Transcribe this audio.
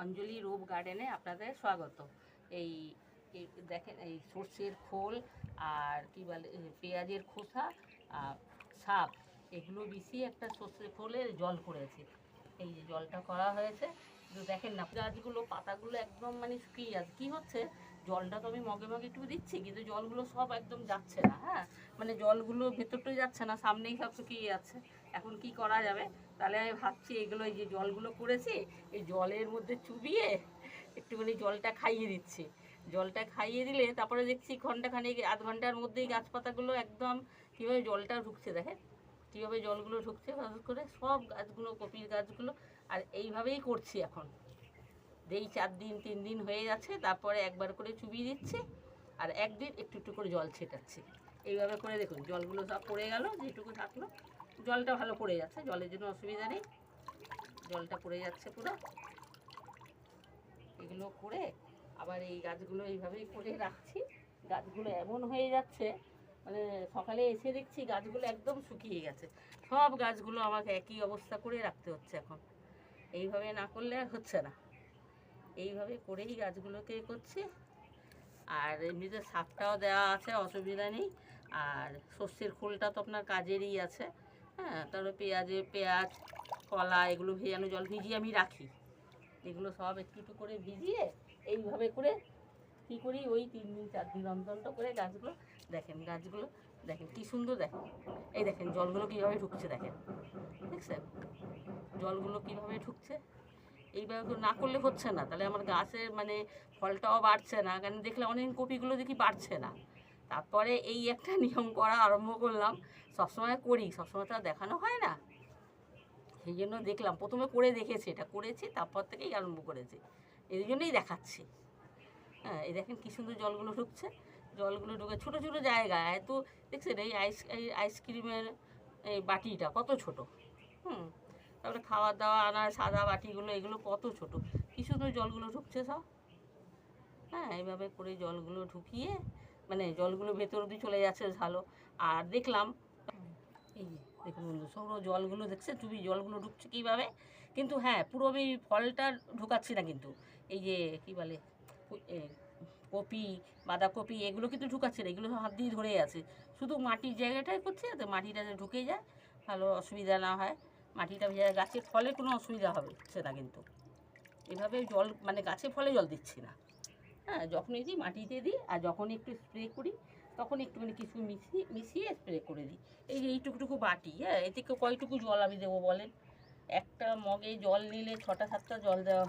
অঞ্জলি রূপ গার্ডেনে আপনাদের স্বাগত। এই দেখেন, এই সর্ষের খোল আর কি বলে পেঁয়াজের খোসা আর সাপ এগুলো মিশিয়ে একটা সর্ষের খোলের জল করেছি। এই যে জলটা করা হয়েছে, কিন্তু দেখেন না গাছগুলো পাতাগুলো একদম মানে শুকিয়ে যাচ্ছে। কী হচ্ছে, জলটা তো আমি মগে মগে একটু দিচ্ছি, কিন্তু জলগুলো সব একদম যাচ্ছে না। হ্যাঁ, মানে জলগুলো ভেতরটাই যাচ্ছে না, সামনেই সব শুকিয়ে যাচ্ছে। এখন কি করা যাবে? তাহলে আমি ভাবছি এগুলো, এই যে জলগুলো করেছি, এই জলের মধ্যে চুবিয়ে একটুখানি জলটা খাইয়ে দিচ্ছি। জলটা খাইয়ে দিলে তারপরে দেখছি ঘন্টাখানেক আধ ঘন্টার মধ্যেই গাছপাতাগুলো একদম কীভাবে জলটা ঢুকছে, দেখেন কীভাবে জলগুলো ঢুকছে হঠাৎ করে সব গাছগুলো, কপির গাছগুলো। আর এইভাবেই করছি এখন, এই 4 দিন 3 দিন হয়ে যাচ্ছে, তারপরে একবার করে চুবিয়ে দিচ্ছি আর একদিন একটু একটু করে জল ছেটাচ্ছি। এইভাবে করে দেখুন জলগুলো সব পড়ে গেল, যেটুকু থাকলো জলটা ভালো পড়ে যাচ্ছে, জলের জন্য অসুবিধা নেই, জলটা পড়ে যাচ্ছে পুরো। এগুলো করে আবার এই গাছগুলো এইভাবেই করে রাখছি। গাছগুলো এমন হয়ে যাচ্ছে, মানে সকালে এসে দেখছি গাছগুলো একদম শুকিয়ে গেছে। সব গাছগুলো আমাকে একই অবস্থা করে রাখতে হচ্ছে এখন। এইভাবে না করলে আর হচ্ছে না, এইভাবে করেই গাছগুলোকে করছি। আর এমনিতে সারটাও দেওয়া আছে, অসুবিধা নেই। আর সর্ষের খোলটা তো আপনার কাজেরই আছে। হ্যাঁ, তারপরে পেঁয়াজ কলা এগুলো ভেজানো জল ভিজিয়ে আমি রাখি। এগুলো সব একটু একটু করে ভিজিয়ে এইভাবে করে কী করি, ওই 3 দিন 4 দিন অন্তর করে গাছগুলো দেখেন কী সুন্দর, দেখেন এই দেখেন জলগুলো কীভাবে ঢুকছে, দেখেন দেখছেন জলগুলো কীভাবে ঢুকছে। এইভাবে না করলে হচ্ছে না, তাহলে আমার গাছের মানে ফলটাও বাড়ছে না। কারণ দেখলে অনেক কপিগুলো দেখি বাড়ছে না। তারপরে এই একটা নিয়ম করা আরম্ভ করলাম, সবসময় করি, সবসময় তো আর দেখানো হয় না। সেই জন্য দেখলাম, প্রথমে করে দেখেছি, এটা করেছি, তারপর থেকেই আরম্ভ করেছি, এই জন্যই দেখাচ্ছি। হ্যাঁ, এই দেখেন কী সুন্দর জলগুলো ঢুকছে, জলগুলো ঢুকে ছোটো ছোটো জায়গায় এত, দেখছেন এই আইসক্রিমের এই বাটিটা কত ছোট। হুম, তারপরে খাওয়ার দাওয়া আনার সাদা বাটিগুলো, এগুলো কত ছোট, কী সুন্দর জলগুলো ঢুকছে সব। হ্যাঁ, এইভাবে করে জলগুলো ঢুকিয়ে মানে জলগুলো ভেতর অবধি চলে যাচ্ছে ভালো। আর দেখলাম এই যে দেখুন বন্ধু, সৌর জলগুলো দেখছে চুবি জলগুলো ঢুকছে কীভাবে। কিন্তু হ্যাঁ, পুরো আমি ফলটা ঢুকাচ্ছি না, কিন্তু এই যে কী বলে কপি বাঁধাকপি এগুলো কিন্তু ঢুকাচ্ছে না, এগুলো হাত দিয়ে ধরে আছে। শুধু মাটির জায়গাটাই করছে যাতে মাটিটা ঢুকে যায়, ভালো অসুবিধা না হয়। মাটিটা ভেজা, গাছের ফলে কোনো অসুবিধা হচ্ছে না। কিন্তু এভাবে জল মানে গাছে ফলে জল দিচ্ছি না। হ্যাঁ, যখনই দিই মাটিতে দিই, আর যখন একটু স্প্রে করি তখন একটুখানি কিছু মিশিয়ে স্প্রে করে দিই। এই যে এইটুকুটুকু বাটি, হ্যাঁ, এতে কয়টুকু জল আমি দেবো বলেন? একটা মগে জল নিলে 6টা 7টা জল দেওয়া হয়।